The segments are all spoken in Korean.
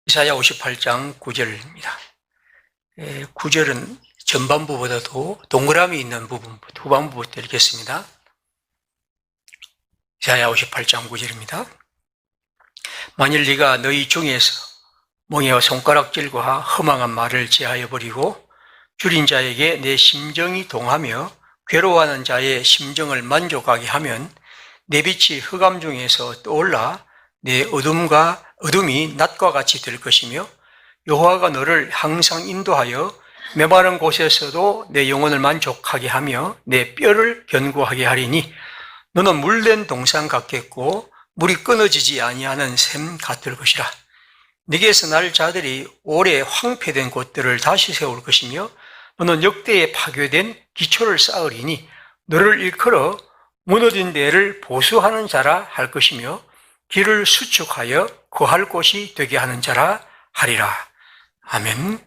이사야 58장 9절입니다. 9절은 전반부보다도 동그라미 있는 부분, 후반부부터 읽겠습니다. 이사야 58장 9절입니다. 만일 네가 너희 중에서 멍에와 손가락질과 허망한 말을 제하여 버리고 줄인 자에게 내 심정이 동하며 괴로워하는 자의 심정을 만족하게 하면 내 빛이 흑암 중에서 떠올라 내 어둠이 낮과 같이 될 것이며 여호와가 너를 항상 인도하여 메마른 곳에서도 내 영혼을 만족하게 하며 내 뼈를 견고하게 하리니 너는 물된 동산 같겠고 물이 끊어지지 아니하는 샘 같을 것이라. 네게서 날 자들이 오래 황폐된 곳들을 다시 세울 것이며 너는 역대에 파괴된 기초를 쌓으리니 너를 일컬어 무너진 데를 보수하는 자라 할 것이며 길을 수축하여 거할 곳이 되게 하는 자라 하리라. 아멘.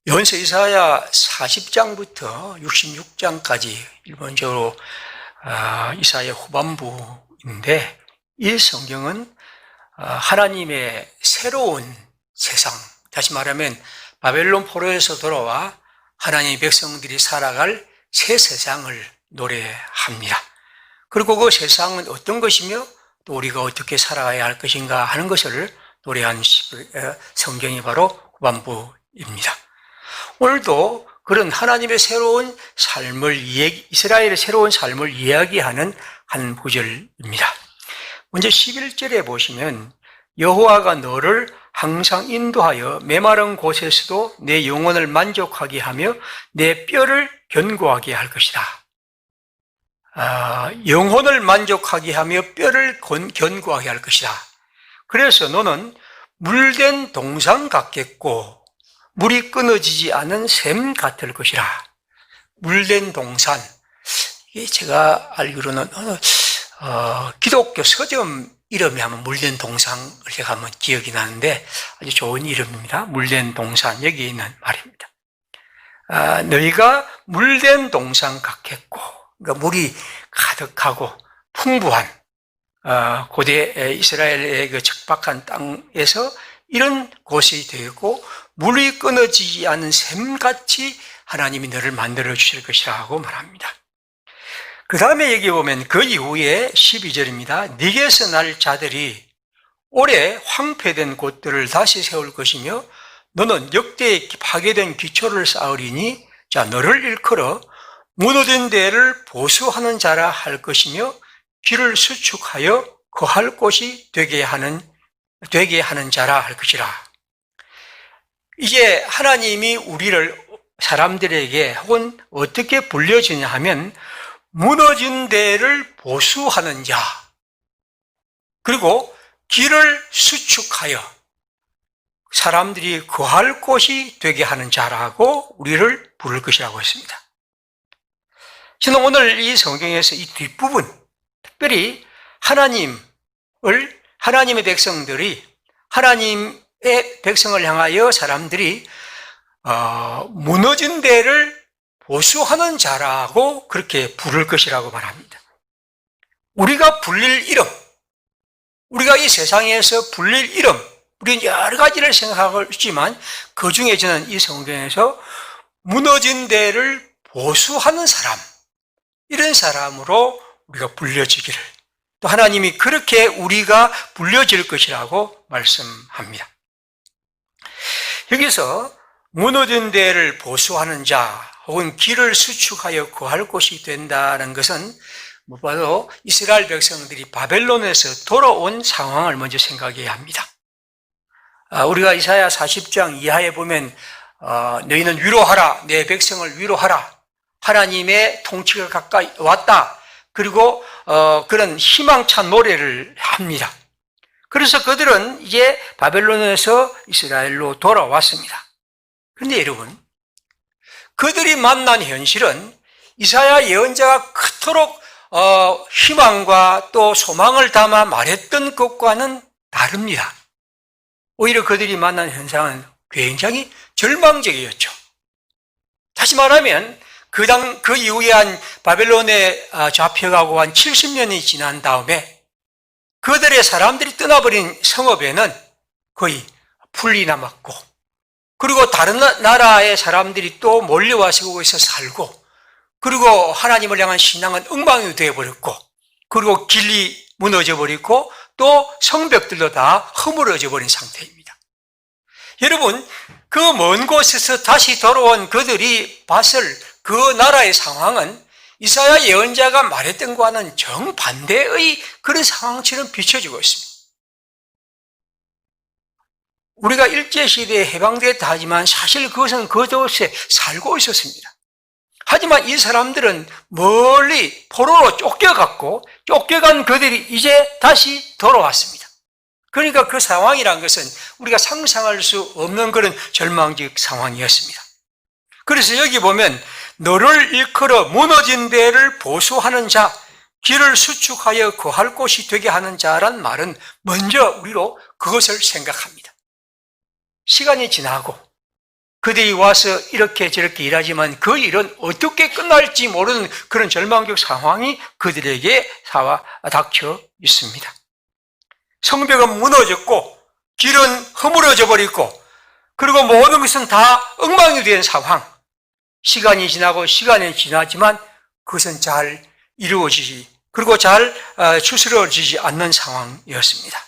요한서 이사야 40장부터 66장까지 일본적으로 이사야 후반부인데, 이 성경은 하나님의 새로운 세상, 다시 말하면 바벨론 포로에서 돌아와 하나님의 백성들이 살아갈 새 세상을 노래합니다. 그리고 그 세상은 어떤 것이며 또 우리가 어떻게 살아가야 할 것인가 하는 것을 노래한 성경이 바로 후반부입니다. 오늘도 그런 하나님의 새로운 삶을 이스라엘의 새로운 삶을 이야기하는 한 구절입니다. 먼저 11절에 보시면 여호와가 너를 항상 인도하여 메마른 곳에서도 내 영혼을 만족하게 하며 내 뼈를 견고하게 할 것이다. 영혼을 만족하게 하며 뼈를 견고하게 할 것이다. 그래서 너는 물된 동산 같겠고 물이 끊어지지 않은 샘 같을 것이라. 물된 동산, 이게 제가 알기로는 기독교 서점 이름이 하면 물된 동산을 제가 한번 기억이 나는데 아주 좋은 이름입니다. 물된 동산, 여기 있는 말입니다. 너희가 물된 동산 같겠고, 그러니까 물이 가득하고 풍부한 고대 이스라엘의 그 척박한 땅에서 이런 곳이 되고 물이 끊어지지 않은 샘같이 하나님이 너를 만들어 주실 것이라고 말합니다. 그 다음에 여기 보면 그 이후에 12절입니다. 네게서 날 자들이 오래 황폐된 곳들을 다시 세울 것이며 너는 역대에 파괴된 기초를 쌓으리니 자 너를 일컬어 무너진 데를 보수하는 자라 할 것이며 길을 수축하여 거할 곳이 되게 하는 자라 할 것이라. 이제 하나님이 우리를 사람들에게 혹은 어떻게 불려주냐 하면 무너진 데를 보수하는 자, 그리고 길을 수축하여 사람들이 거할 곳이 되게 하는 자라고 우리를 부를 것이라고 했습니다. 저는 오늘 이 성경에서 이 뒷부분, 특별히 하나님의 백성들이 하나님의 백성을 향하여 사람들이 무너진 데를 보수하는 자라고 그렇게 부를 것이라고 말합니다. 우리가 불릴 이름, 우리가 이 세상에서 불릴 이름, 우리는 여러 가지를 생각하지만 그 중에 저는 이 성경에서 무너진 데를 보수하는 사람, 이런 사람으로 우리가 불려지기를, 또 하나님이 그렇게 우리가 불려질 것이라고 말씀합니다. 여기서 무너진 데를 보수하는 자 혹은 길을 수축하여 거할 곳이 된다는 것은 무엇보다도 이스라엘 백성들이 바벨론에서 돌아온 상황을 먼저 생각해야 합니다. 우리가 이사야 40장 이하에 보면 너희는 위로하라, 내 백성을 위로하라, 하나님의 통치가 가까이 왔다, 그리고 그런 희망찬 노래를 합니다. 그래서 그들은 이제 바벨론에서 이스라엘로 돌아왔습니다. 그런데 여러분, 그들이 만난 현실은 이사야 예언자가 그토록 희망과 또 소망을 담아 말했던 것과는 다릅니다. 오히려 그들이 만난 현상은 굉장히 절망적이었죠. 다시 말하면 그 이후에 한 바벨론에 잡혀가고 한 70년이 지난 다음에 그들의 사람들이 떠나버린 성읍에는 거의 풀이 남았고, 그리고 다른 나라의 사람들이 또 몰려와서 거기서 살고, 그리고 하나님을 향한 신앙은 엉망이 되어버렸고, 그리고 길이 무너져 버리고, 또 성벽들도 다 허물어져 버린 상태입니다. 여러분, 그 먼 곳에서 다시 돌아온 그들이 봤을 그 나라의 상황은 이사야 예언자가 말했던 것과는 정반대의 그런 상황처럼 비춰지고 있습니다. 우리가 일제시대에 해방됐다 하지만 사실 그것은 그곳에 살고 있었습니다. 하지만 이 사람들은 멀리 포로로 쫓겨간 그들이 이제 다시 돌아왔습니다. 그러니까 그 상황이란 것은 우리가 상상할 수 없는 그런 절망적 상황이었습니다. 그래서 여기 보면 너를 일컬어 무너진 데를 보수하는 자, 길을 수축하여 거할 곳이 되게 하는 자란 말은 먼저 우리로 그것을 생각합니다. 시간이 지나고 그들이 와서 이렇게 저렇게 일하지만 그 일은 어떻게 끝날지 모르는 그런 절망적 상황이 그들에게 닥쳐 있습니다. 성벽은 무너졌고 길은 허물어져 버리고 그리고 모든 것은 다 엉망이 된 상황. 시간이 지나지만 그것은 잘 이루어지지 그리고 잘 추스러지지 않는 상황이었습니다.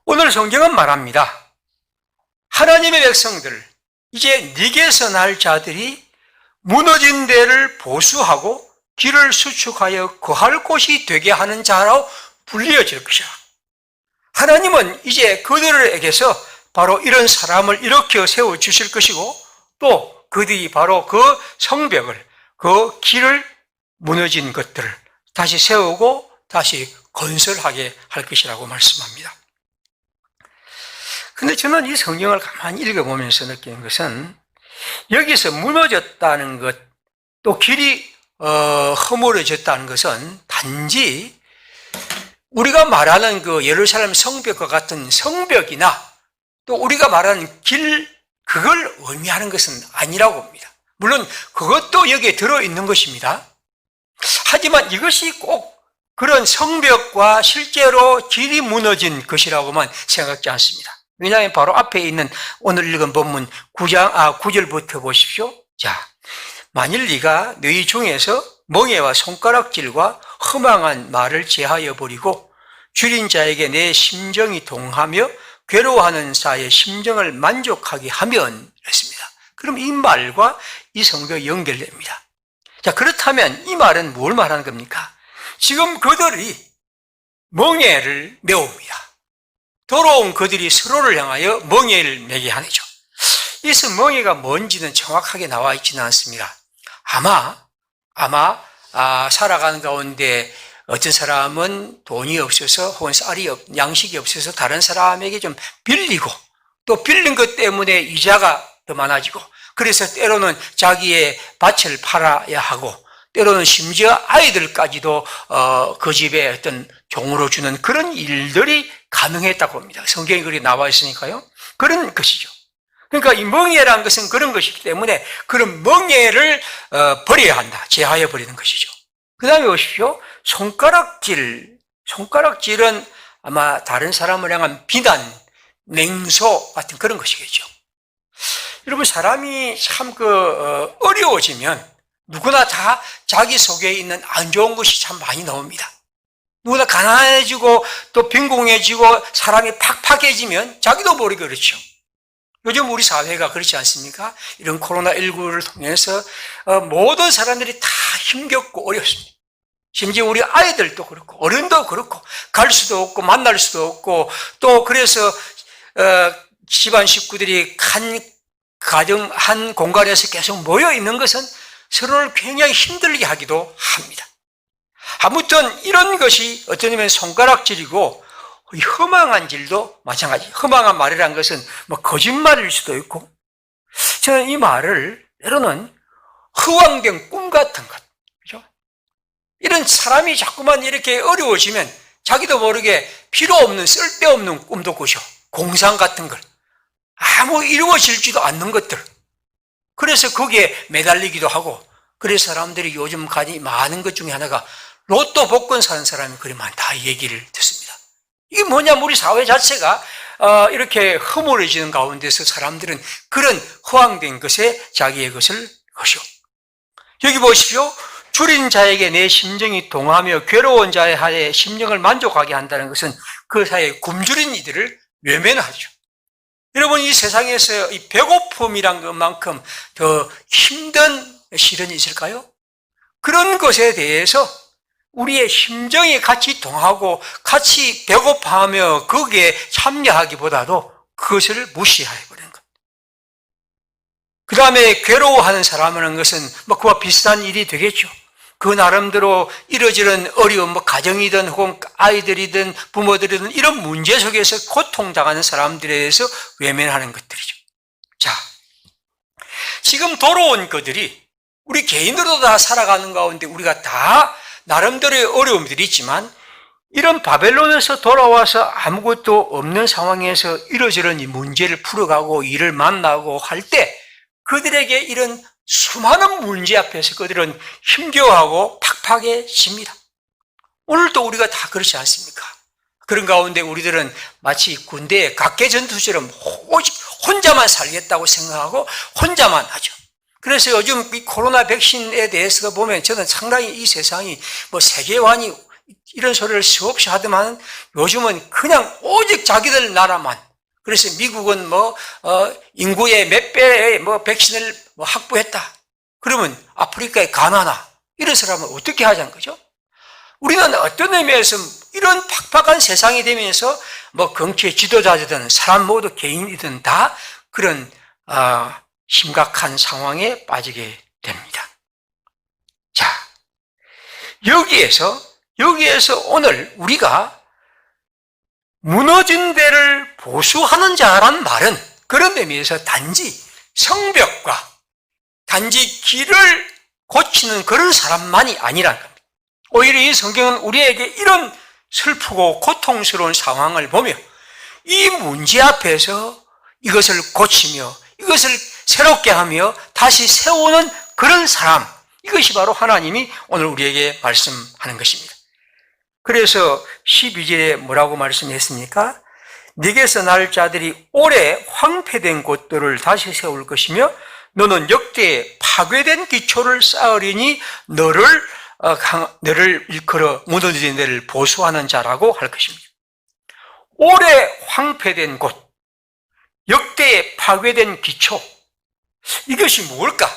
오늘 성경은 말합니다. 하나님의 백성들, 이제 네게서 날 자들이 무너진 데를 보수하고 길을 수축하여 거할 곳이 되게 하는 자라고 불리어질 것이라. 하나님은 이제 그들에게서 바로 이런 사람을 일으켜 세워주실 것이고 또 그들이 바로 그 성벽을, 그 길을 무너진 것들을 다시 세우고 다시 건설하게 할 것이라고 말씀합니다. 근데 저는 이 성경을 가만히 읽어보면서 느끼는 것은 여기서 무너졌다는 것, 또 길이 허물어졌다는 것은 단지 우리가 말하는 그 예루살렘 성벽과 같은 성벽이나 또 우리가 말하는 길, 그걸 의미하는 것은 아니라고 봅니다. 물론 그것도 여기에 들어있는 것입니다. 하지만 이것이 꼭 그런 성벽과 실제로 길이 무너진 것이라고만 생각지 않습니다. 왜냐하면 바로 앞에 있는 오늘 읽은 본문 9절부터 보십시오. 자, 만일 네가 너희 중에서 멍에와 손가락질과 허망한 말을 제하여 버리고 줄인 자에게 내 심정이 동하며 괴로워하는 자의 심정을 만족하게 하면 이랬습니다. 그럼 이 말과 이 성경이 연결됩니다. 자, 그렇다면 이 말은 뭘 말하는 겁니까? 지금 그들이 멍에를 메웁니다. 돌아온 그들이 서로를 향하여 멍에를 매게 하죠. 이서 멍에가 뭔지는 정확하게 나와 있지는 않습니다. 아마 살아가는 가운데 어떤 사람은 돈이 없어서 혹은 양식이 없어서 다른 사람에게 좀 빌리고 또 빌린 것 때문에 이자가 더 많아지고 그래서 때로는 자기의 밭을 팔아야 하고 때로는 심지어 아이들까지도 그 집에 어떤 종으로 주는 그런 일들이 가능했다고 봅니다. 성경에 그렇게 나와 있으니까요. 그런 것이죠. 그러니까 이 멍에라는 것은 그런 것이기 때문에 그런 멍에를 버려야 한다. 제하여 버리는 것이죠. 그 다음에 보십시오. 손가락질은 아마 다른 사람을 향한 비난, 냉소 같은 그런 것이겠죠. 여러분, 사람이 참 어려워지면 누구나 다 자기 속에 있는 안 좋은 것이 참 많이 나옵니다. 누구나 가난해지고 또 빈곤해지고 사람이 팍팍해지면 자기도 모르게 그렇죠. 요즘 우리 사회가 그렇지 않습니까? 이런 코로나19를 통해서 모든 사람들이 다 힘겹고 어렵습니다. 심지어 우리 아이들도 그렇고 어른도 그렇고 갈 수도 없고 만날 수도 없고 또 그래서 집안 식구들이 한 공간에서 계속 모여 있는 것은 서로를 굉장히 힘들게 하기도 합니다. 아무튼 이런 것이 어떤 의미는 손가락질이고 허망한 질도 마찬가지. 허망한 말이라는 것은 거짓말일 수도 있고 저는 이 말을 때로는 허황된 꿈 같은 것, 그죠? 이런 사람이 자꾸만 이렇게 어려워지면 자기도 모르게 필요 없는 쓸데없는 꿈도 꾸죠. 공상 같은 걸 아무 이루어질지도 않는 것들. 그래서 거기에 매달리기도 하고 그래서 사람들이 요즘 가지 많은 것 중에 하나가 로또 복권 사는 사람이 그리 많다 이 얘기를 듣습니다. 이게 뭐냐면 우리 사회 자체가 이렇게 허물어지는 가운데서 사람들은 그런 허황된 것에 자기의 것을 것이요. 여기 보십시오. 줄인 자에게 내 심정이 동하며 괴로운 자의 하에 심령을 만족하게 한다는 것은 그 사이에 굶주린 이들을 외면하죠. 여러분, 이 세상에서 이 배고픔이란 것만큼 더 힘든 시련이 있을까요? 그런 것에 대해서 우리의 심정이 같이 동하고 같이 배고파하며 거기에 참여하기보다도 그것을 무시해버리는 것. 그 다음에 괴로워하는 사람이라는 것은 그와 비슷한 일이 되겠죠. 그 나름대로 이러저런 어려운 가정이든 혹은 아이들이든 부모들이든 이런 문제 속에서 고통당하는 사람들에 대해서 외면하는 것들이죠. 자, 지금 돌아온 그들이 우리 개인으로도 다 살아가는 가운데 우리가 다 나름대로의 어려움들이 있지만 이런 바벨론에서 돌아와서 아무것도 없는 상황에서 이러저런 이 문제를 풀어가고 일을 만나고 할 때 그들에게 이런 수많은 문제 앞에서 그들은 힘겨워하고 팍팍해집니다. 오늘도 우리가 다 그렇지 않습니까? 그런 가운데 우리들은 마치 군대의 각개전투처럼 오직 혼자만 살겠다고 생각하고 혼자만 하죠. 그래서 요즘 이 코로나 백신에 대해서 보면 저는 상당히 이 세상이 세계관이 이런 소리를 수없이 하더만 요즘은 그냥 오직 자기들 나라만, 그래서 미국은 인구의 몇 배의 백신을 확보했다. 그러면 아프리카의 가나나 이런 사람은 어떻게 하자는 거죠? 우리는 어떤 의미에서 이런 팍팍한 세상이 되면서 정치의 지도자든 사람 모두 개인이든 다 그런 심각한 상황에 빠지게 됩니다. 자, 여기에서 오늘 우리가 무너진 데를 보수하는 자란 말은 그런 의미에서 단지 성벽과 단지 길을 고치는 그런 사람만이 아니라는 겁니다. 오히려 이 성경은 우리에게 이런 슬프고 고통스러운 상황을 보며 이 문제 앞에서 이것을 고치며 이것을 새롭게 하며 다시 세우는 그런 사람, 이것이 바로 하나님이 오늘 우리에게 말씀하는 것입니다. 그래서 12절에 뭐라고 말씀했습니까? 네게서 날 자들이 오래 황폐된 곳들을 다시 세울 것이며 너는 역대에 파괴된 기초를 쌓으리니 너를 일컬어 무너진 데를 보수하는 자라고 할 것입니다. 오래 황폐된 곳, 역대에 파괴된 기초, 이것이 뭘까?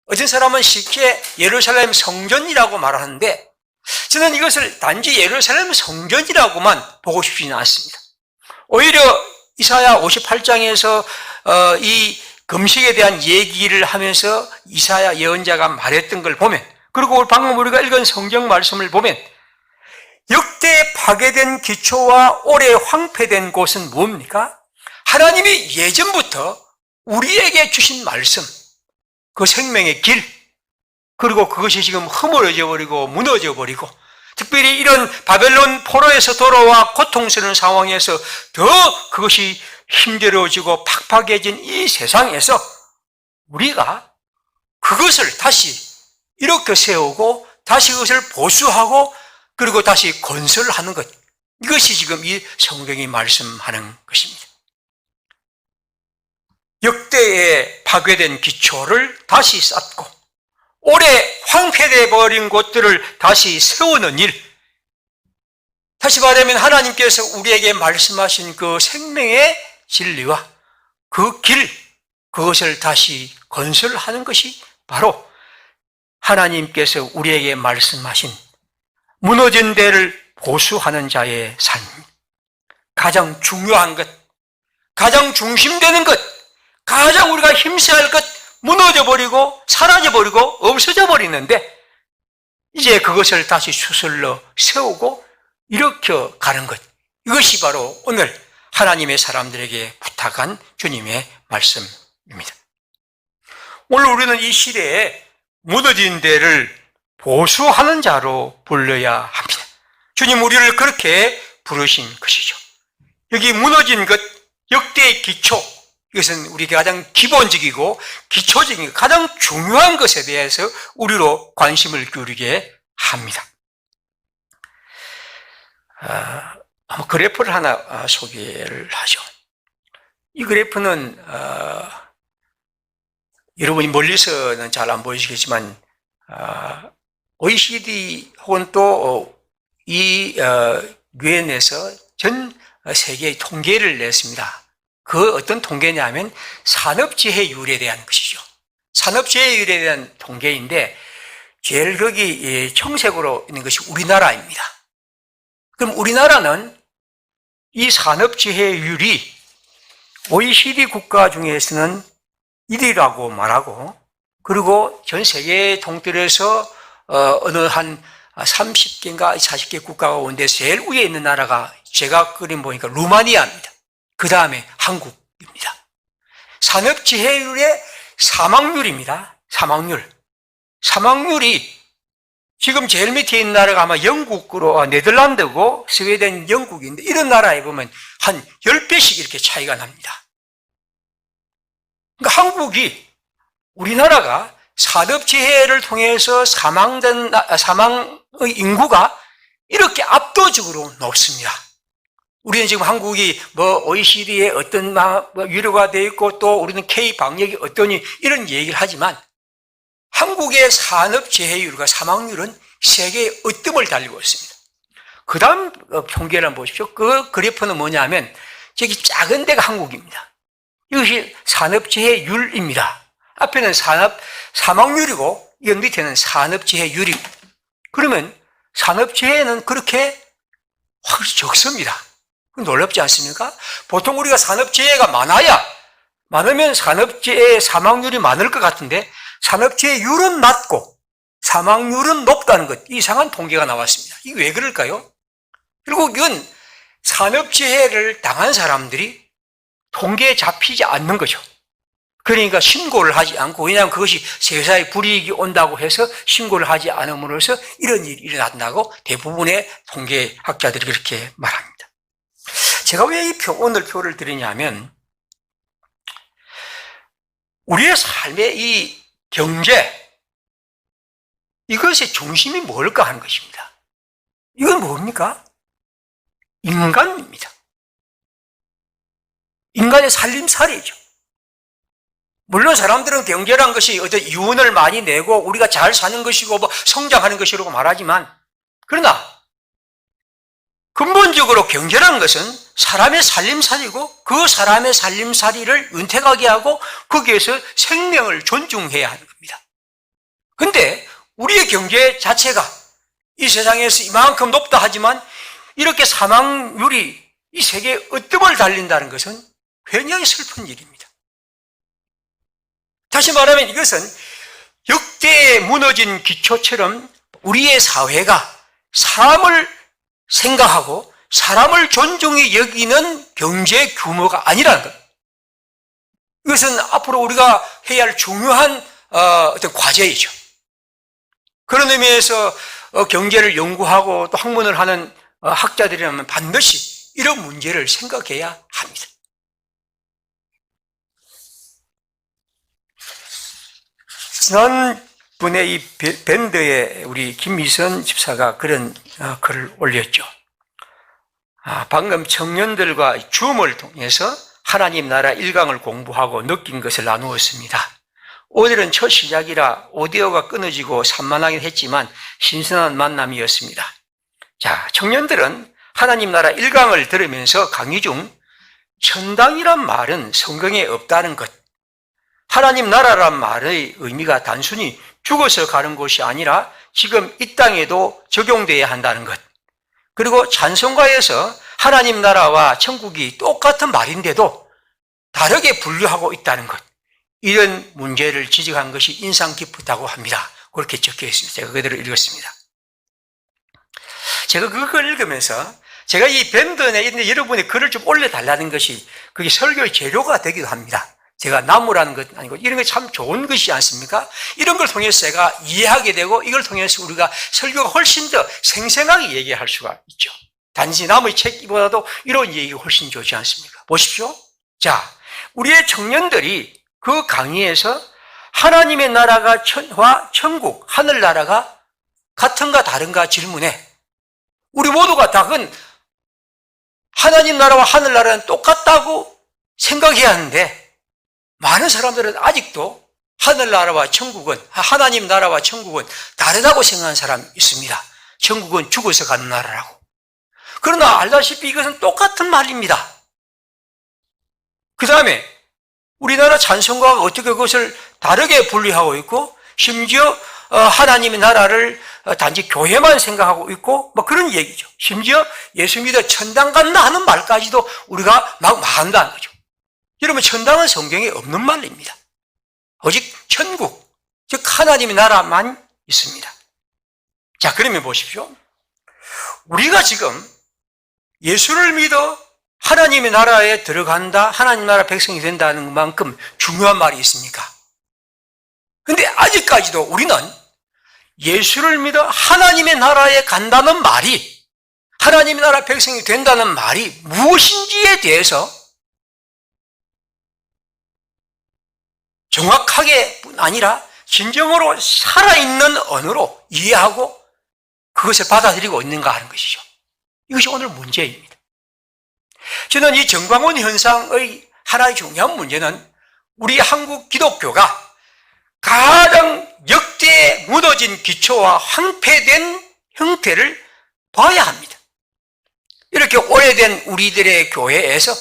어떤 사람은 쉽게 예루살렘 성전이라고 말하는데 저는 이것을 단지 예루살렘 성전이라고만 보고 싶지는 않습니다. 오히려 이사야 58장에서 이 금식에 대한 얘기를 하면서 이사야 예언자가 말했던 걸 보면, 그리고 방금 우리가 읽은 성경 말씀을 보면 역대 파괴된 기초와 오래 황폐된 곳은 뭡니까? 하나님이 예전부터 우리에게 주신 말씀, 그 생명의 길, 그리고 그것이 지금 허물어져 버리고 무너져 버리고 특별히 이런 바벨론 포로에서 돌아와 고통스러운 상황에서 더 그것이 힘들어지고 팍팍해진 이 세상에서 우리가 그것을 다시 이렇게 세우고 다시 그것을 보수하고 그리고 다시 건설하는 것, 이것이 지금 이 성경이 말씀하는 것입니다. 역대에 파괴된 기초를 다시 쌓고 오래 황폐되어 버린 곳들을 다시 세우는 일, 다시 말하면 하나님께서 우리에게 말씀하신 그 생명의 진리와 그 길, 그것을 다시 건설하는 것이 바로 하나님께서 우리에게 말씀하신 무너진 데를 보수하는 자의 삶입니다. 가장 중요한 것, 가장 중심되는 것, 가장 우리가 힘써야 할 것, 무너져버리고 사라져버리고 없어져 버리는데 이제 그것을 다시 수술로 세우고 일으켜 가는 것, 이것이 바로 오늘 하나님의 사람들에게 부탁한 주님의 말씀입니다. 오늘 우리는 이 시대에 무너진 데를 보수하는 자로 불러야 합니다. 주님 우리를 그렇게 부르신 것이죠. 여기 무너진 것, 역대의 기초, 이것은 우리가 가장 기본적이고 기초적인 가장 중요한 것에 대해서 우리로 관심을 기울이게 합니다. 한번 그래프를 하나 소개를 하죠. 이 그래프는 여러분이 멀리서는 잘 안 보이시겠지만 OECD 혹은 또 이 유엔에서 전 세계의 통계를 냈습니다. 그 어떤 통계냐면 산업재해율에 대한 것이죠. 산업재해율에 대한 통계인데 제일 거기 청색으로 있는 것이 우리나라입니다. 그럼 우리나라는 이 산업재해율이 OECD 국가 중에서는 1위라고 말하고, 그리고 전 세계 통틀어서 어느 한 30개인가 40개 국가가 오는데 제일 위에 있는 나라가 제가 그림 보니까 루마니아입니다. 그 다음에 한국입니다. 산업재해율의 사망률입니다. 사망률이 지금 제일 밑에 있는 나라가 아마 영국으로 네덜란드고 스웨덴, 영국인데 이런 나라에 보면 한 10배씩 이렇게 차이가 납니다. 그러니까 한국이, 우리나라가 산업재해를 통해서 사망의 인구가 이렇게 압도적으로 높습니다. 우리는 지금 한국이 OECD에 어떤 유료가 되어 있고 또 우리는 K 방역이 어떠니 이런 얘기를 하지만 한국의 산업재해율과 사망률은 세계의 으뜸을 달리고 있습니다. 그 다음 통계를 한번 보십시오. 그 그래프는 뭐냐면 저기 작은 데가 한국입니다. 이것이 산업재해율입니다. 앞에는 사망률이고 이 밑에는 산업재해율입니다. 그러면 산업재해는 그렇게 확 적습니다. 놀랍지 않습니까? 보통 우리가 산업재해가 많으면 산업재해 사망률이 많을 것 같은데 산업재해율은 낮고 사망률은 높다는 것, 이상한 통계가 나왔습니다. 이게 왜 그럴까요? 결국은 산업재해를 당한 사람들이 통계에 잡히지 않는 거죠. 그러니까 신고를 하지 않고, 왜냐하면 그것이 세상에 불이익이 온다고 해서 신고를 하지 않음으로써 이런 일이 일어난다고 대부분의 통계학자들이 그렇게 말합니다. 제가 왜 오늘 표를 드리냐면 우리의 삶의 이 경제, 이것의 중심이 뭘까 하는 것입니다. 이건 뭡니까? 인간입니다. 인간의 살림살이죠. 물론 사람들은 경제란 것이 어떤 이윤을 많이 내고 우리가 잘 사는 것이고 성장하는 것이라고 말하지만, 그러나 근본적으로 경제란 것은 사람의 살림살이고 그 사람의 살림살이를 윤택하게 하고 거기에서 생명을 존중해야 하는 겁니다. 그런데 우리의 경제 자체가 이 세상에서 이만큼 높다 하지만 이렇게 사망률이 이 세계의 으뜸을 달린다는 것은 굉장히 슬픈 일입니다. 다시 말하면 이것은 역대에 무너진 기초처럼 우리의 사회가 사람을 생각하고 사람을 존중히 여기는 경제 규모가 아니라는 것. 이것은 앞으로 우리가 해야 할 중요한 어떤 과제이죠. 그런 의미에서 경제를 연구하고 또 학문을 하는 학자들이라면 반드시 이런 문제를 생각해야 합니다. 지난번에 이 밴드에 우리 김미선 집사가 그런 글을 올렸죠. 방금 청년들과 줌을 통해서 하나님 나라 1강을 공부하고 느낀 것을 나누었습니다. 오늘은 첫 시작이라 오디오가 끊어지고 산만하긴 했지만 신선한 만남이었습니다. 자, 청년들은 하나님 나라 1강을 들으면서 강의 중 천당이란 말은 성경에 없다는 것, 하나님 나라란 말의 의미가 단순히 죽어서 가는 곳이 아니라 지금 이 땅에도 적용돼야 한다는 것, 그리고 찬송가에서 하나님 나라와 천국이 똑같은 말인데도 다르게 분류하고 있다는 것, 이런 문제를 지적한 것이 인상 깊었다고 합니다. 그렇게 적혀 있습니다. 제가 그대로 읽었습니다. 제가 그걸 읽으면서 제가 이 밴드 내에 여러분의 글을 좀 올려달라는 것이 그게 설교의 재료가 되기도 합니다. 제가 나무라는 것 아니고 이런 게 참 좋은 것이지 않습니까? 이런 걸 통해서 제가 이해하게 되고 이걸 통해서 우리가 설교가 훨씬 더 생생하게 얘기할 수가 있죠. 단지 나무의 책보다도 이런 얘기가 훨씬 좋지 않습니까? 보십시오. 자, 우리의 청년들이 그 강의에서 하나님의 나라가 천국, 하늘나라가 같은가 다른가 질문에 우리 모두가 다 그건 하나님 나라와 하늘나라는 똑같다고 생각해야 하는데 많은 사람들은 아직도 하늘나라와 천국은, 하나님 나라와 천국은 다르다고 생각하는 사람이 있습니다. 천국은 죽어서 가는 나라라고. 그러나 알다시피 이것은 똑같은 말입니다. 그 다음에 우리나라 찬송가가 어떻게 그것을 다르게 분리하고 있고, 심지어 하나님의 나라를 단지 교회만 생각하고 있고 뭐 그런 얘기죠. 심지어 예수 믿어 천당 간다 하는 말까지도 우리가 막 말한다는 거죠. 여러분, 천당은 성경에 없는 말입니다. 오직 천국, 즉 하나님의 나라만 있습니다. 자, 그러면 보십시오. 우리가 지금 예수를 믿어 하나님의 나라에 들어간다, 하나님 나라 백성이 된다는 만큼 중요한 말이 있습니까? 근데 아직까지도 우리는 예수를 믿어 하나님의 나라에 간다는 말이, 하나님의 나라 백성이 된다는 말이 무엇인지에 대해서 정확하게뿐 아니라 진정으로 살아있는 언어로 이해하고 그것을 받아들이고 있는가 하는 것이죠. 이것이 오늘 문제입니다. 저는 이 정광훈 현상의 하나의 중요한 문제는 우리 한국 기독교가 가장 역대 무너진 기초와 황폐된 형태를 봐야 합니다. 이렇게 오래된 우리들의 교회에서,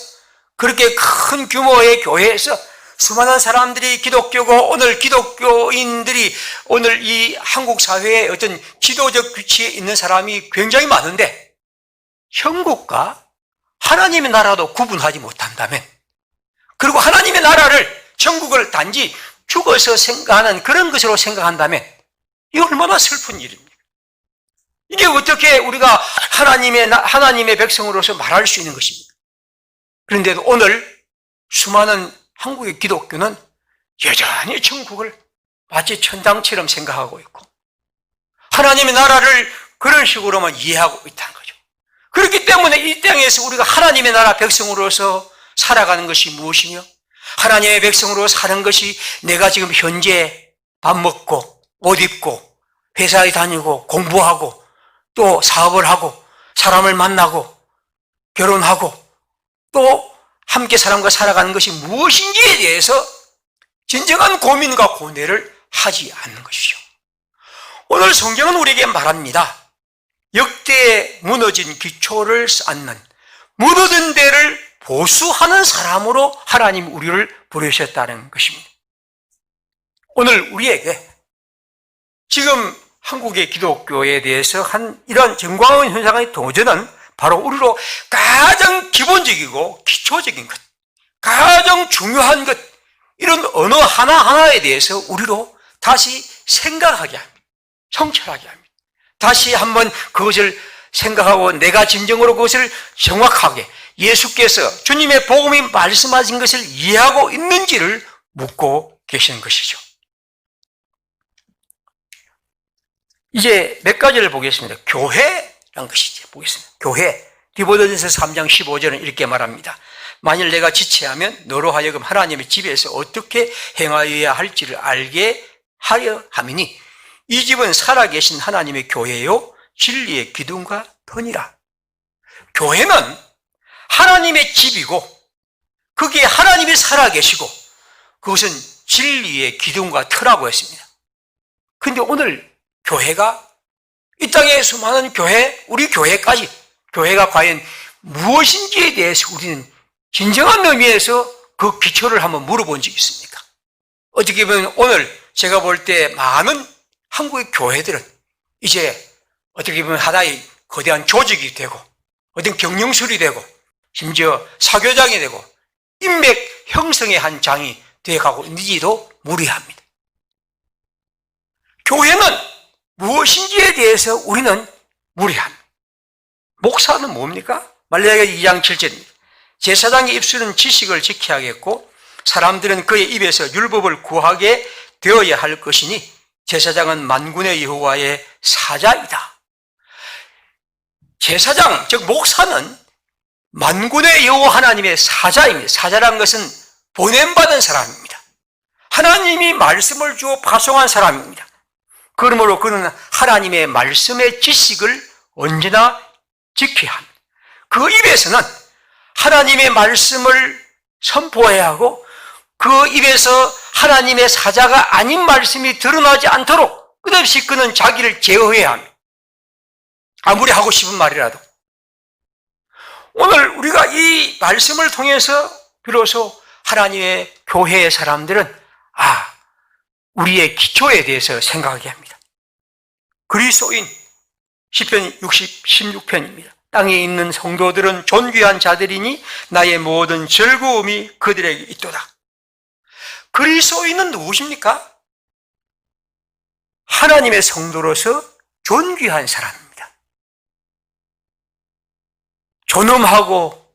그렇게 큰 규모의 교회에서 수많은 사람들이 기독교고, 오늘 기독교인들이 오늘 이 한국 사회의 어떤 지도적 위치에 있는 사람이 굉장히 많은데, 천국과 하나님의 나라도 구분하지 못한다면, 그리고 하나님의 나라를, 천국을 단지 죽어서 생각하는 그런 것으로 생각한다면 이게 얼마나 슬픈 일입니까? 이게 어떻게 우리가 하나님의 백성으로서 말할 수 있는 것입니까? 그런데도 오늘 수많은 한국의 기독교는 여전히 천국을 마치 천당처럼 생각하고 있고 하나님의 나라를 그런 식으로만 이해하고 있다는 거죠. 그렇기 때문에 이 땅에서 우리가 하나님의 나라 백성으로서 살아가는 것이 무엇이며, 하나님의 백성으로 사는 것이 내가 지금 현재 밥 먹고 옷 입고 회사에 다니고 공부하고 또 사업을 하고 사람을 만나고 결혼하고 또 함께 사람과 살아가는 것이 무엇인지에 대해서 진정한 고민과 고뇌를 하지 않는 것이죠. 오늘 성경은 우리에게 말합니다. 역대 무너진 기초를 쌓는, 무너진 데를 보수하는 사람으로 하나님 우리를 부르셨다는 것입니다. 오늘 우리에게 지금 한국의 기독교에 대해서 한 이런 정광훈 현상의 도전은 바로 우리로 가장 기본적이고 기초적인 것, 가장 중요한 것, 이런 언어 하나하나에 대해서 우리로 다시 생각하게 합니다. 성찰하게 합니다. 다시 한번 그것을 생각하고 내가 진정으로 그것을 정확하게 예수께서 주님의 복음이 말씀하신 것을 이해하고 있는지를 묻고 계시는 것이죠. 이제 몇 가지를 보겠습니다. 교회란 것이지 보겠습니다. 교회. 디모데전서 3장 15절은 이렇게 말합니다. 만일 내가 지체하면 너로 하여금 하나님의 집에서 어떻게 행하여야 할지를 알게 하려 함이니 이 집은 살아계신 하나님의 교회요 진리의 기둥과 터니라. 교회는 하나님의 집이고 거기에 하나님이 살아계시고 그것은 진리의 기둥과 터라고 했습니다. 그런데 오늘 교회가 이 땅의 수많은 교회, 우리 교회까지 교회가 과연 무엇인지에 대해서 우리는 진정한 의미에서 그 기초를 한번 물어본 적이 있습니까? 어떻게 보면 오늘 제가 볼 때 많은 한국의 교회들은 이제 어떻게 보면 하나의 거대한 조직이 되고 어떤 경영술이 되고 심지어 사교장이 되고 인맥 형성의 한 장이 되어가고 있는지도 무리합니다. 교회는 무엇인지에 대해서 우리는 무리합니다. 목사는 뭡니까? 말라기야 2장 7절입니다. 제사장의 입술은 지식을 지켜야겠고 사람들은 그의 입에서 율법을 구하게 되어야 할 것이니 제사장은 만군의 여호와의 사자이다. 제사장, 즉 목사는 만군의 여호와 하나님의 사자입니다. 사자란 것은 보냄받은 사람입니다. 하나님이 말씀을 주어 파송한 사람입니다. 그러므로 그는 하나님의 말씀의 지식을 언제나 지켜야 합니다. 그 입에서는 하나님의 말씀을 선포해야 하고 그 입에서 하나님의 사자가 아닌 말씀이 드러나지 않도록 끝없이 그는 자기를 제어해야 합니다. 아무리 하고 싶은 말이라도. 오늘 우리가 이 말씀을 통해서 비로소 하나님의 교회의 사람들은 우리의 기초에 대해서 생각하게 합니다. 그리스도인 시편 16편입니다. 땅에 있는 성도들은 존귀한 자들이니 나의 모든 즐거움이 그들에게 있도다. 그리스도인은 누구십니까? 하나님의 성도로서 존귀한 사람입니다. 존엄하고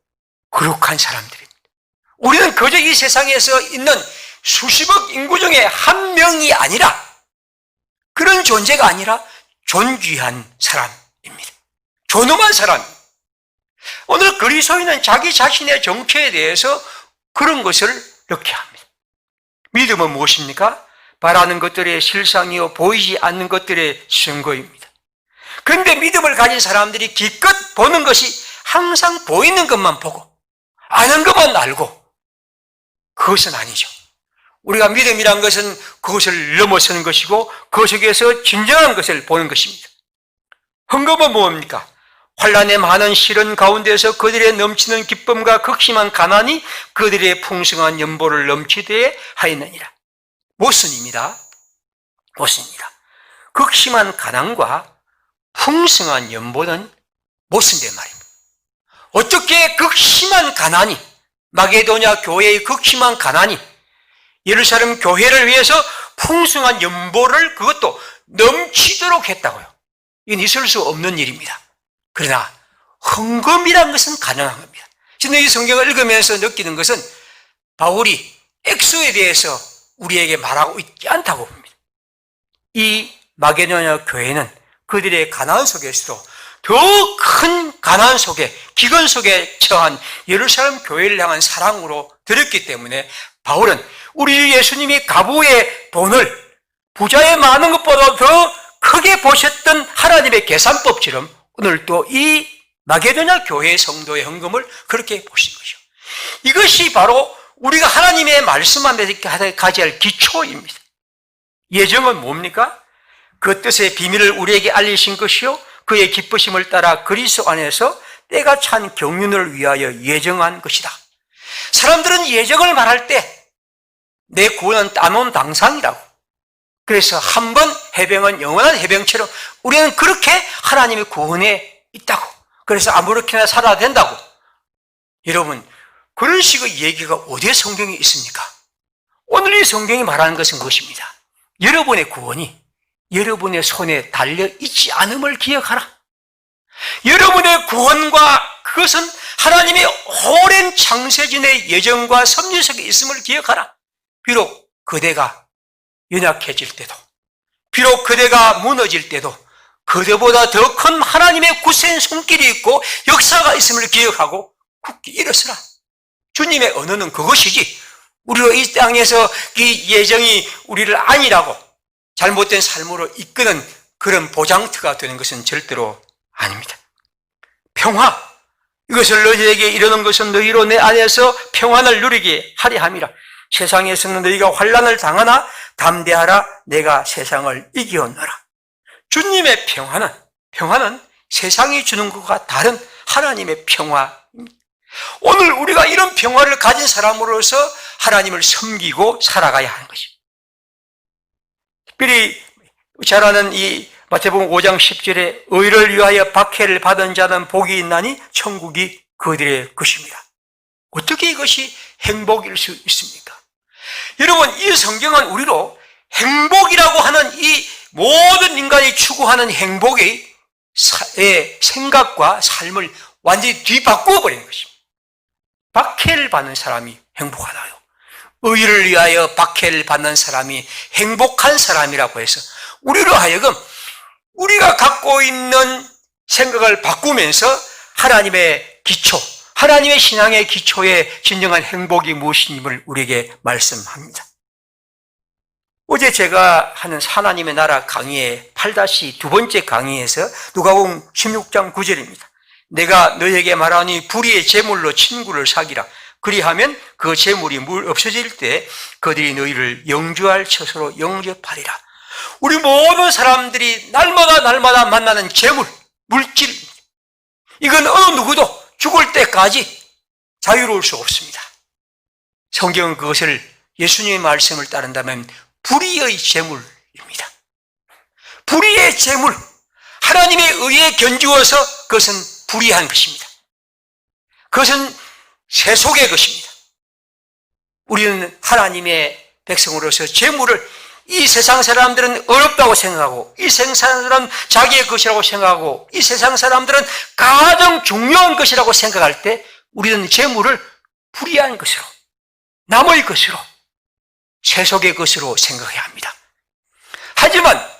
거룩한 사람들입니다. 우리는 그저 이 세상에서 있는 수십억 인구 중에 한 명이 아니라 그런 존재가 아니라 존귀한 사람입니다. 존엄한 사람. 오늘 그리스도인은 자기 자신의 정체에 대해서 그런 것을 이렇게 합니다. 믿음은 무엇입니까? 바라는 것들의 실상이요 보이지 않는 것들의 증거입니다. 그런데 믿음을 가진 사람들이 기껏 보는 것이 항상 보이는 것만 보고 아는 것만 알고 그것은 아니죠. 우리가 믿음이란 것은 그것을 넘어서는 것이고 그 속에서 진정한 것을 보는 것입니다. 헌금은 무엇입니까? 환난의 많은 시련 가운데서 그들의 넘치는 기쁨과 극심한 가난이 그들의 풍성한 연보를 넘치게 하였느니라. 모순입니다. 모순입니다. 극심한 가난과 풍성한 연보는 모순된 말입니다. 어떻게 극심한 가난이, 마게도냐 교회의 극심한 가난이 예루살렘 교회를 위해서 풍성한 연보를 그것도 넘치도록 했다고요. 이건 있을 수 없는 일입니다. 그러나 헌금이라는 것은 가능한 겁니다. 저는 이 성경을 읽으면서 느끼는 것은 바울이 액수에 대해서 우리에게 말하고 있지 않다고 봅니다. 이 마게도냐 교회는 그들의 가난 속에서도 더 큰 가난 속에, 기근 속에 처한 예루살렘 교회를 향한 사랑으로 들었기 때문에 바울은 우리 예수님이 가부의 돈을 부자의 많은 것보다 더 크게 보셨던 하나님의 계산법처럼 오늘 또 이 마게도냐 교회 성도의 헌금을 그렇게 보신 것이죠. 이것이 바로 우리가 하나님의 말씀 앞에 가져야 할 기초입니다. 예정은 뭡니까? 그 뜻의 비밀을 우리에게 알리신 것이요 그의 기쁘심을 따라 그리스도 안에서 때가 찬 경륜을 위하여 예정한 것이다. 사람들은 예정을 말할 때 내 구원은 따놓은 당상이라고. 그래서 한 번 해병은 영원한 해병처럼 우리는 그렇게 하나님의 구원에 있다고. 그래서 아무렇게나 살아야 된다고. 여러분, 그런 식의 얘기가 어디에 성경에 있습니까? 오늘 이 성경이 말하는 것은 무엇입니다? 여러분의 구원이 여러분의 손에 달려있지 않음을 기억하라. 여러분의 구원과 그것은 하나님의 오랜 창세전의 예정과 섭리 속에 있음을 기억하라. 비록 그대가 연약해질 때도, 비록 그대가 무너질 때도 그대보다 더 큰 하나님의 굳센 손길이 있고 역사가 있음을 기억하고 굳게 일어서라. 주님의 언어는 그것이지 우리가 이 땅에서 이 예정이 우리를 안일하고 잘못된 삶으로 이끄는 그런 보장터가 되는 것은 절대로 아닙니다. 평화, 이것을 너희에게 이르는 것은 너희로 내 안에서 평안을 누리게 하려 함이라. 세상에서는 너희가 환난을 당하나 담대하라. 내가 세상을 이기었노라. 주님의 평화는 세상이 주는 것과 다른 하나님의 평화입니다. 오늘 우리가 이런 평화를 가진 사람으로서 하나님을 섬기고 살아가야 하는 것입니다. 특별히 잘 아는 이 마태복음 5장 10절에 의를 위하여 박해를 받은 자는 복이 있나니 천국이 그들의 것입니다. 어떻게 이것이 행복일 수 있습니까? 여러분, 이 성경은 우리로 행복이라고 하는 이 모든 인간이 추구하는 행복의 생각과 삶을 완전히 뒤바꾸어 버린 것입니다. 박해를 받는 사람이 행복하다요. 의를 위하여 박해를 받는 사람이 행복한 사람이라고 해서 우리로 하여금 우리가 갖고 있는 생각을 바꾸면서 하나님의 기초, 하나님의 신앙의 기초에 진정한 행복이 무엇임을 우리에게 말씀합니다. 어제 제가 하는 하나님의 나라 강의의 8-2 번째 강의에서 누가복음 16장 9절입니다. 내가 너에게 말하니 불의의 제물로 친구를 사귀라. 그리하면 그 제물이 없어질 때 그들이 너희를 영주할 처소로 영접하리라. 우리 모든 사람들이 날마다 만나는 제물, 물질, 이건 어느 누구도 죽을 때까지 자유로울 수 없습니다. 성경은 그것을 예수님의 말씀을 따른다면 불의의 제물입니다. 불의의 제물, 하나님의 의에 견주어서 그것은 불의한 것입니다. 그것은 세속의 것입니다. 우리는 하나님의 백성으로서 제물을 이 세상 사람들은 어렵다고 생각하고, 이 세상 사람들은 자기의 것이라고 생각하고, 이 세상 사람들은 가장 중요한 것이라고 생각할 때 우리는 제물을 불의한 것으로, 남의 것으로, 세속의 것으로 생각해야 합니다. 하지만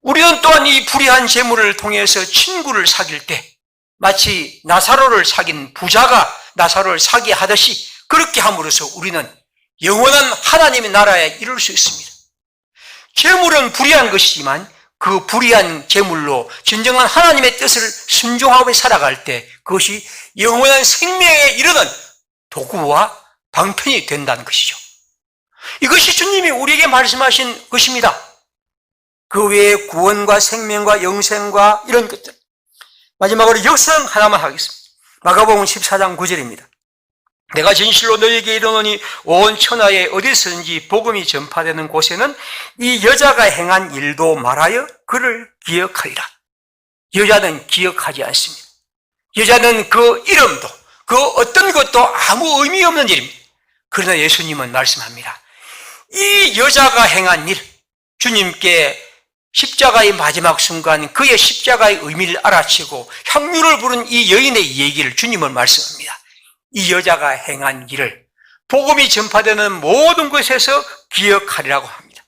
우리는 또한 이 불의한 제물을 통해서 친구를 사귈 때 마치 나사로를 사귄 부자가 나사로를 사귀 하듯이 그렇게 함으로써 우리는 영원한 하나님의 나라에 이룰 수 있습니다. 제물은 불의한 것이지만 그 불의한 제물로 진정한 하나님의 뜻을 순종하며 살아갈 때 그것이 영원한 생명에 이르는 도구와 방편이 된다는 것이죠. 이것이 주님이 우리에게 말씀하신 것입니다. 그 외에 구원과 생명과 영생과 이런 것들. 마지막으로 역성 하나만 하겠습니다. 마가복음 14장 9절입니다. 내가 진실로 너희에게 이르노니 온 천하에 어디서든지 복음이 전파되는 곳에는 이 여자가 행한 일도 말하여 그를 기억하리라. 여자는 기억하지 않습니다. 여자는 그 이름도 그 어떤 것도 아무 의미 없는 일입니다. 그러나 예수님은 말씀합니다. 이 여자가 행한 일, 주님께 십자가의 마지막 순간 그의 십자가의 의미를 알아채고 향유를 부른 이 여인의 얘기를 주님은 말씀합니다. 이 여자가 행한 일을 복음이 전파되는 모든 곳에서 기억하리라고 합니다.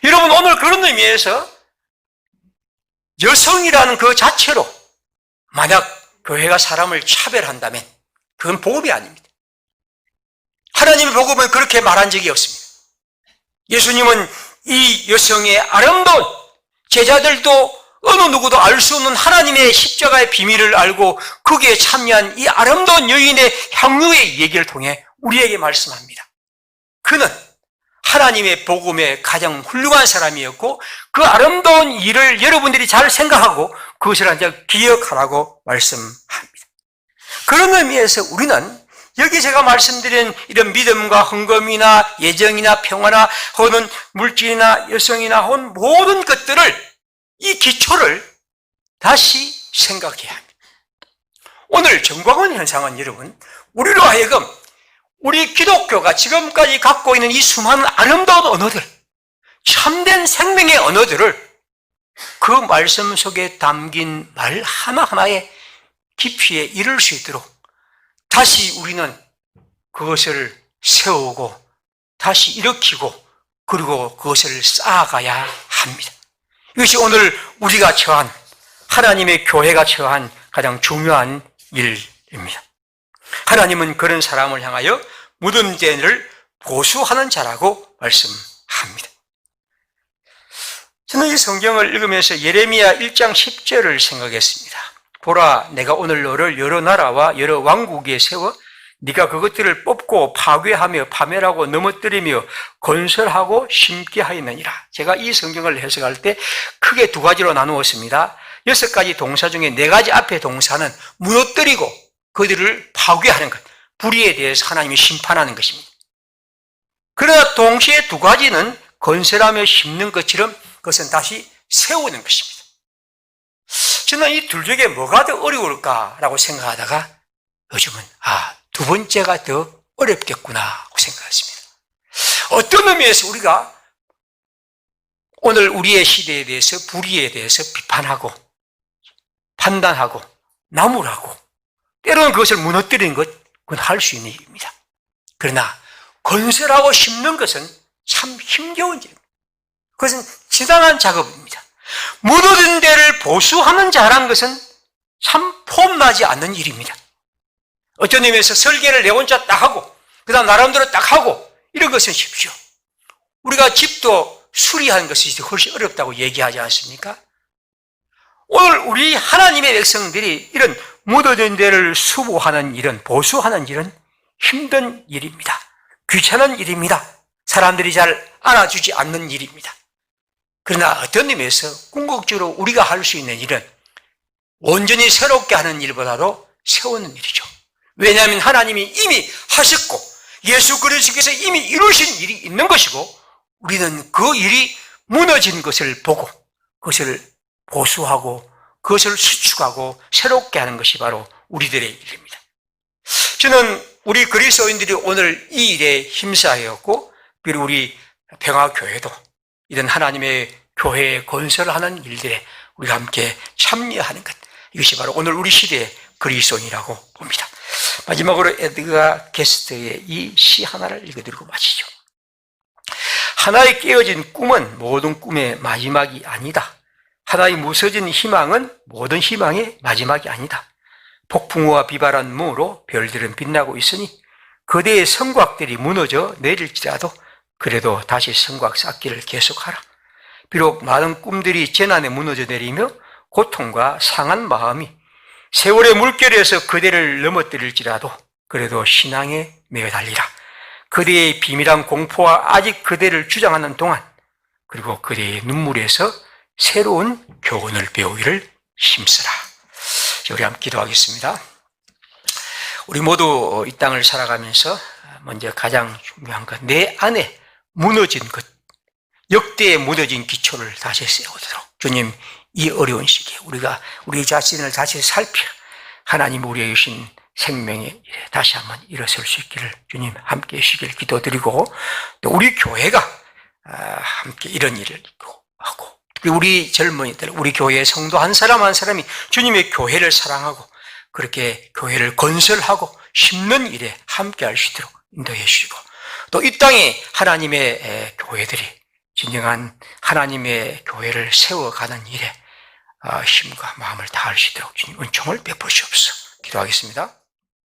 여러분, 오늘 그런 의미에서 여성이라는 그 자체로 만약 교회가 사람을 차별한다면 그건 복음이 아닙니다. 하나님의 복음은 그렇게 말한 적이 없습니다. 예수님은 이 여성의 아름다운, 제자들도 어느 누구도 알 수 없는 하나님의 십자가의 비밀을 알고 거기에 참여한 이 아름다운 여인의 향유의 얘기를 통해 우리에게 말씀합니다. 그는 하나님의 복음의 가장 훌륭한 사람이었고 그 아름다운 일을 여러분들이 잘 생각하고 그것을 이제 기억하라고 말씀합니다. 그런 의미에서 우리는 여기 제가 말씀드린 이런 믿음과 헌금이나 예정이나 평화나 혹은 물질이나 여성이나 혹은 모든 것들을 이 기초를 다시 생각해야 합니다. 오늘 정광훈 현상은 여러분 우리로 하여금 우리 기독교가 지금까지 갖고 있는 이 수많은 아름다운 언어들, 참된 생명의 언어들을 그 말씀 속에 담긴 말 하나하나의 깊이에 이를 수 있도록 다시 우리는 그것을 세우고 다시 일으키고 그리고 그것을 쌓아가야 합니다. 이것이 오늘 우리가 처한 하나님의 교회가 처한 가장 중요한 일입니다. 하나님은 그런 사람을 향하여 묻은 죄를 보수하는 자라고 말씀합니다. 저는 이 성경을 읽으면서 예레미야 1장 10절을 생각했습니다. 보라, 내가 오늘 너를 여러 나라와 여러 왕국에 세워 네가 그것들을 뽑고 파괴하며 파멸하고 넘어뜨리며 건설하고 심게 하였느니라. 제가 이 성경을 해석할 때 크게 두 가지로 나누었습니다. 6가지 동사 중에 4가지 앞의 동사는 무너뜨리고 그들을 파괴하는 것, 불의에 대해서 하나님이 심판하는 것입니다. 그러나 동시에 2가지는 건설하며 심는 것처럼 그것은 다시 세우는 것입니다. 저는 이 둘 중에 뭐가 더 어려울까라고 생각하다가 요즘은 두 번째가 더 어렵겠구나 하고 생각했습니다. 어떤 의미에서 우리가 오늘 우리의 시대에 대해서 불의에 대해서 비판하고 판단하고 나무라고 때로는 그것을 무너뜨리는 것, 그건 할 수 있는 일입니다. 그러나 건설하고 심는 것은 참 힘겨운 일입니다. 그것은 지당한 작업입니다. 무너진 데를 보수하는 자라는 것은 참 폼나지 않는 일입니다. 어떤 의미에서 설계를 내 혼자 딱 하고 그 다음 나름대로 딱 하고 이런 것은 쉽죠. 우리가 집도 수리하는 것이 훨씬 어렵다고 얘기하지 않습니까? 오늘 우리 하나님의 백성들이 이런 묻어진 데를 수보하는 일은, 보수하는 일은 힘든 일입니다. 귀찮은 일입니다. 사람들이 잘 알아주지 않는 일입니다. 그러나 어떤 의미에서 궁극적으로 우리가 할 수 있는 일은 온전히 새롭게 하는 일보다도 세우는 일이죠. 왜냐하면 하나님이 이미 하셨고 예수 그리스도께서 이미 이루신 일이 있는 것이고, 우리는 그 일이 무너진 것을 보고 그것을 보수하고 그것을 수축하고 새롭게 하는 것이 바로 우리들의 일입니다. 저는 우리 그리스도인들이 오늘 이 일에 힘싸였고, 그리고 우리 평화교회도 이런 하나님의 교회에 건설하는 일들에 우리가 함께 참여하는 것, 이것이 바로 오늘 우리 시대의 그리스도인이라고 봅니다. 마지막으로 에드가 게스트의 이 시 하나를 읽어드리고 마치죠. 하나의 깨어진 꿈은 모든 꿈의 마지막이 아니다. 하나의 무서진 희망은 모든 희망의 마지막이 아니다. 폭풍우와 비바람 무로 별들은 빛나고 있으니 거대의 성곽들이 무너져 내릴지라도 그래도 다시 성곽 쌓기를 계속하라. 비록 많은 꿈들이 재난에 무너져 내리며 고통과 상한 마음이 세월의 물결에서 그대를 넘어뜨릴지라도 그래도 신앙에 매여 달리라. 그대의 비밀한 공포와 아직 그대를 주장하는 동안, 그리고 그대의 눈물에서 새로운 교훈을 배우기를 힘쓰라. 우리 함께 기도하겠습니다. 우리 모두 이 땅을 살아가면서 먼저 가장 중요한 것, 내 안에 무너진 것, 역대에 무너진 기초를 다시 세우도록 주님, 이 어려운 시기에 우리가 우리 자신을 다시 살펴 하나님 우리에게 주신 생명의 일에 다시 한번 일어설 수 있기를 주님 함께 해주시길 기도드리고, 또 우리 교회가 함께 이런 일을 하고, 우리 젊은이들, 우리 교회의 성도 한 사람 한 사람이 주님의 교회를 사랑하고 그렇게 교회를 건설하고 심는 일에 함께 할 수 있도록 인도해 주시고, 또 이 땅에 하나님의 교회들이 진정한 하나님의 교회를 세워가는 일에 힘과 마음을 다할 수 있도록 주님 은총을 베푸시옵소서. 기도하겠습니다.